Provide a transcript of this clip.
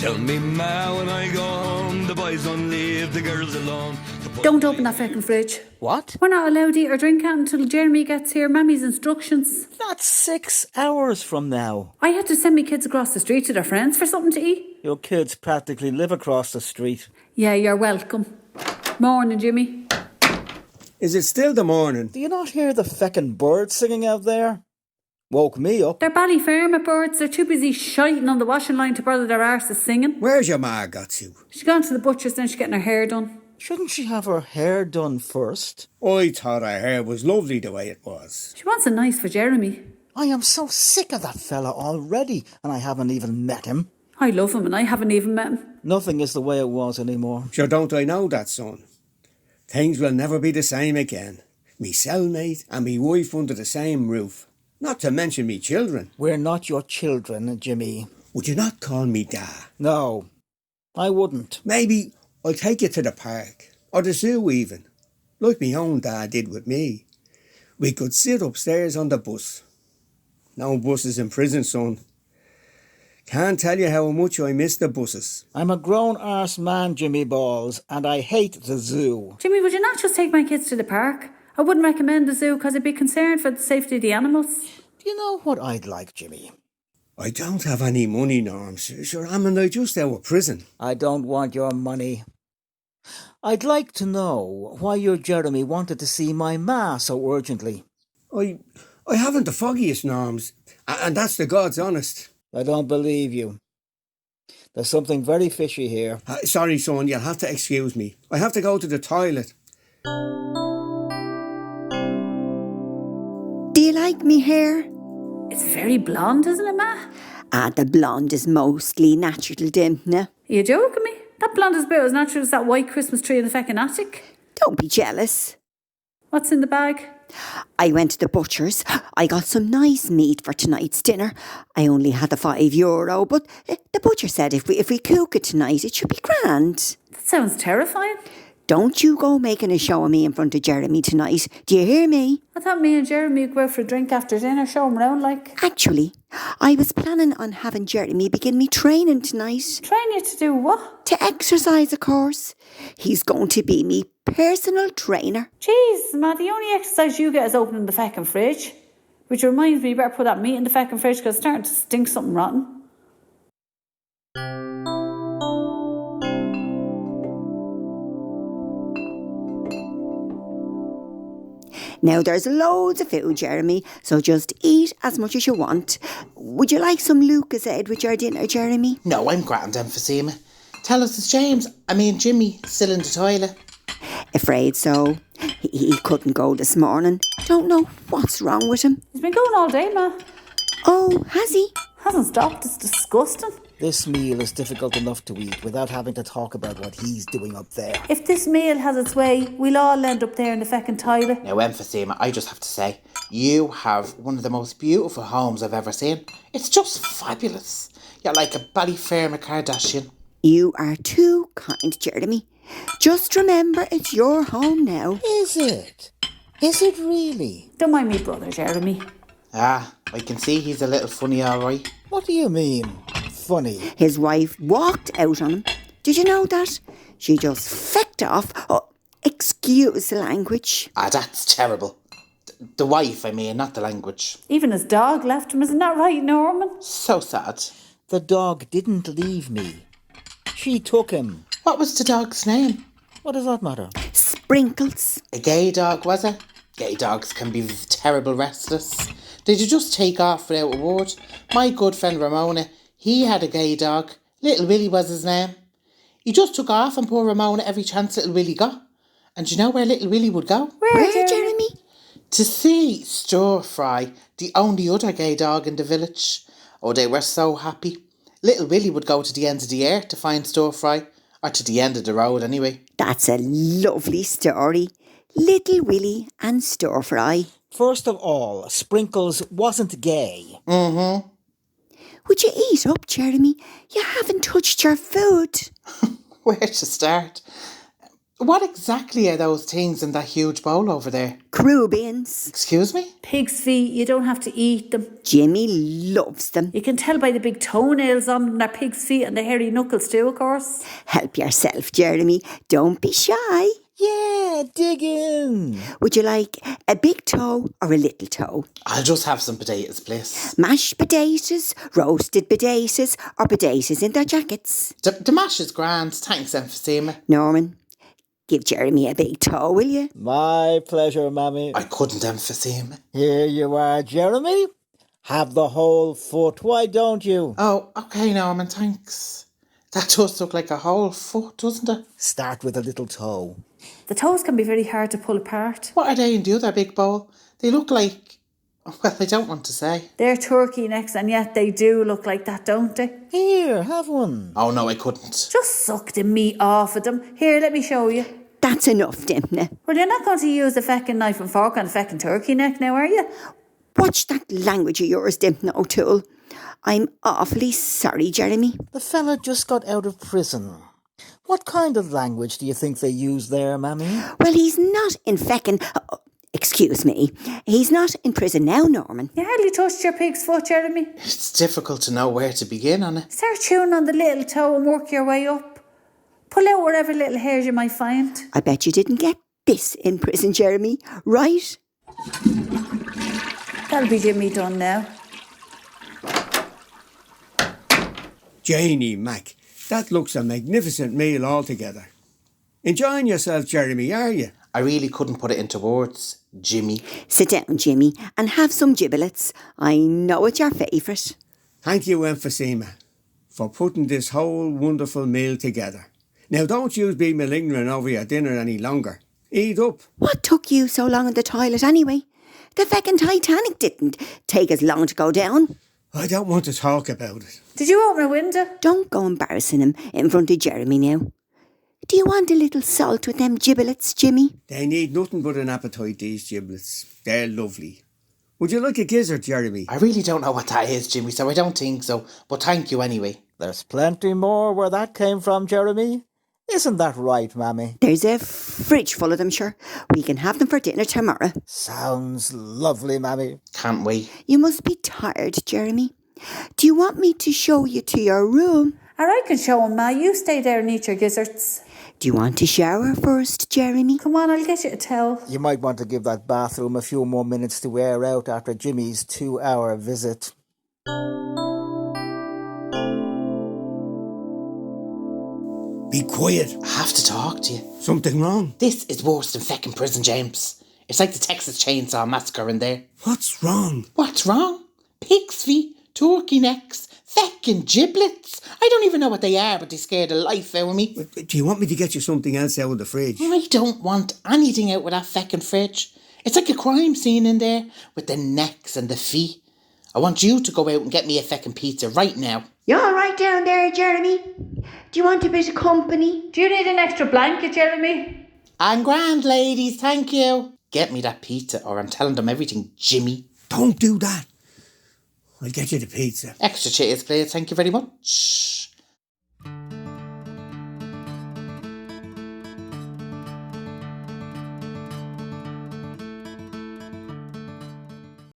Tell me, ma, when I go home, the boys don't leave the girls alone. Don't open that fucking fridge. What? We're not allowed to eat or drink out until Jeremy gets here. Mammy's instructions. That's 6 hours from now. I had to send me kids across the street to their friends for something to eat. Your kids practically live across the street. Yeah, you're welcome. Morning, Jimmy. Is it still the morning? Do you not hear the feckin' birds singing out there? Woke me up. They're Ballyfermot birds. They're too busy shiting on the washing line to bother their arses singing. Where's your ma got to? She's gone to the butcher's, then she's getting her hair done. Shouldn't she have her hair done first? I thought her hair was lovely the way it was. She wants a nice for Jeremy. I am so sick of that fella already, and I haven't even met him. I love him and I haven't even met him. Nothing is the way it was anymore. Sure, don't I know that, son? Things will never be the same again. Me cellmate and me wife under the same roof. Not to mention me children. We're not your children, Jimmy. Would you not call me Dad? No, I wouldn't. Maybe I'll take you to the park. Or the zoo even. Like me own dad did with me. We could sit upstairs on the bus. No buses in prison, son. Can't tell you how much I miss the buses. I'm a grown-arse man, Jimmy Balls, and I hate the zoo. Jimmy, would you not just take my kids to the park? I wouldn't recommend the zoo because I'd be concerned for the safety of the animals. Do you know what I'd like, Jimmy? I don't have any money, Norm. Sure, I just out of prison. I don't want your money. I'd like to know why your Jeremy wanted to see my ma so urgently. I haven't the foggiest, Norms, and that's the God's honest. I don't believe you. There's something very fishy here. Sorry, son, you'll have to excuse me. I have to go to the toilet. Do you like me hair? It's very blonde, isn't it, Ma? The blonde is mostly natural, Dypmhna. Are you joking me? That blonde is about as natural as that white Christmas tree in the feckin' attic. Don't be jealous. What's in the bag? I went to the butcher's. I got some nice meat for tonight's dinner. I only had the €5, but the butcher said if we cook it tonight, it should be grand. That sounds terrifying. Don't you go making a show of me in front of Jeremy tonight. Do you hear me? I thought me and Jeremy would go out for a drink after dinner, show him round like. Actually, I was planning on having Jeremy begin me training tonight. Train you to do what? To exercise, of course. He's going to be me personal trainer. Jeez, Ma, the only exercise you get is opening the feckin' fridge. Which reminds me, you better put that meat in the feckin' fridge because it's starting to stink something rotten. Now, there's loads of food, Jeremy, so just eat as much as you want. Would you like some Lucozade with your dinner, Jeremy? No, I'm grand, emphysema. Tell us, it's Jimmy still in the toilet? Afraid so. He couldn't go this morning. Don't know what's wrong with him. He's been going all day, Ma. Oh, has he? Hasn't stopped, it's disgusting. This meal is difficult enough to eat without having to talk about what he's doing up there. If this meal has its way, we'll all end up there in the feckin' toilet. Now, emphysema, I just have to say, you have one of the most beautiful homes I've ever seen. It's just fabulous. You're like a Ballyfermot Kardashian. You are too kind, Jeremy. Just remember, it's your home now. Is it? Is it really? Don't mind me, brother Jeremy. Ah, I can see he's a little funny, all right. What do you mean, funny? His wife walked out on him. Did you know that? She just fecked off. Oh, excuse the language. Ah, that's terrible. The wife, I mean, not the language. Even his dog left him, isn't that right, Norman? So sad. The dog didn't leave me. She took him. What was the dog's name? What does that matter? Sprinkles. A gay dog, was it? Gay dogs can be terrible restless. Did you just take off without a word? My good friend Ramona, he had a gay dog. Little Willie was his name. He just took off and poor Ramona every chance Little Willie got. And do you know where Little Willie would go? Where, Jeremy? To see Stir Fry, the only other gay dog in the village. Oh, they were so happy. Little Willie would go to the end of the air to find Stir Fry. Or to the end of the road, anyway. That's a lovely story. Little Willie and Stir Fry. First of all, Sprinkles wasn't gay. Mm-hmm. Would you eat up, Jeremy? You haven't touched your food. Where to start? What exactly are those things in that huge bowl over there? Crew beans. Excuse me? Pig's feet, you don't have to eat them. Jimmy loves them. You can tell by the big toenails on them, they're pig's feet, and the hairy knuckles too, of course. Help yourself, Jeremy. Don't be shy. Yeah, dig in. Would you like a big toe or a little toe? I'll just have some potatoes, please. Mashed potatoes, roasted potatoes, or potatoes in their jackets? The mash is grand. Thanks, emphysema. Norman, give Jeremy a big toe, will you? My pleasure, Mammy. I couldn't, emphysema. Here you are, Jeremy. Have the whole foot, why don't you? Oh, okay, Norman, thanks. That does look like a whole foot, doesn't it? Start with a little toe. The toes can be very hard to pull apart. What are they in the other big bowl? They look like... Well, I don't want to say. They're turkey necks, and yet they do look like that, don't they? Here, have one. Oh, no, I couldn't. Just suck the meat off of them. Here, let me show you. That's enough, Dypmhna. Well, you're not going to use a feckin' knife and fork on a feckin' turkey neck now, are you? Watch that language of yours, Dypmhna O'Toole. I'm awfully sorry, Jeremy. The fella just got out of prison. What kind of language do you think they use there, Mammy? Well, he's not in excuse me. He's not in prison now, Norman. You hardly touched your pig's foot, Jeremy. It's difficult to know where to begin on it. Start chewing on the little toe and work your way up. Pull out whatever little hairs you might find. I bet you didn't get this in prison, Jeremy, right? That'll be Jimmy done now. Janie Mac, that looks a magnificent meal altogether. Enjoying yourself, Jeremy, are you? I really couldn't put it into words, Jimmy. Sit down, Jimmy, and have some giblets. I know it's your favourite. Thank you, emphysema, for putting this whole wonderful meal together. Now don't you be malingering over your dinner any longer. Eat up. What took you so long in the toilet anyway? The feckin' Titanic didn't take as long to go down. I don't want to talk about it. Did you open a window? Don't go embarrassing him in front of Jeremy now. Do you want a little salt with them giblets, Jimmy? They need nothing but an appetite, these giblets. They're lovely. Would you like a gizzard, Jeremy? I really don't know what that is, Jimmy, so I don't think so. But thank you anyway. There's plenty more where that came from, Jeremy. Isn't that right, Mammy? There's a fridge full of them, sure. We can have them for dinner tomorrow. Sounds lovely, Mammy. Can't wait. You must be tired, Jeremy. Do you want me to show you to your room? Or I can show him, Ma. You stay there and eat your gizzards. Do you want to shower first, Jeremy? Come on, I'll get you a towel. You might want to give that bathroom a few more minutes to air out after Jimmy's 2-hour visit. Be quiet. I have to talk to you. Something wrong? This is worse than feckin' prison, James. It's like the Texas Chainsaw Massacre in there. What's wrong? What's wrong? Pig's feet, turkey necks, feckin' giblets. I don't even know what they are, but they scare the life out of me. Do you want me to get you something else out of the fridge? I don't want anything out with that feckin' fridge. It's like a crime scene in there, with the necks and the feet. I want you to go out and get me a feckin' pizza right now. You all right down there, Jeremy? Do you want a bit of company? Do you need an extra blanket, Jeremy? I'm grand, ladies, thank you. Get me that pizza or I'm telling them everything, Jimmy. Don't do that. I'll get you the pizza. Extra cheese, please, thank you very much.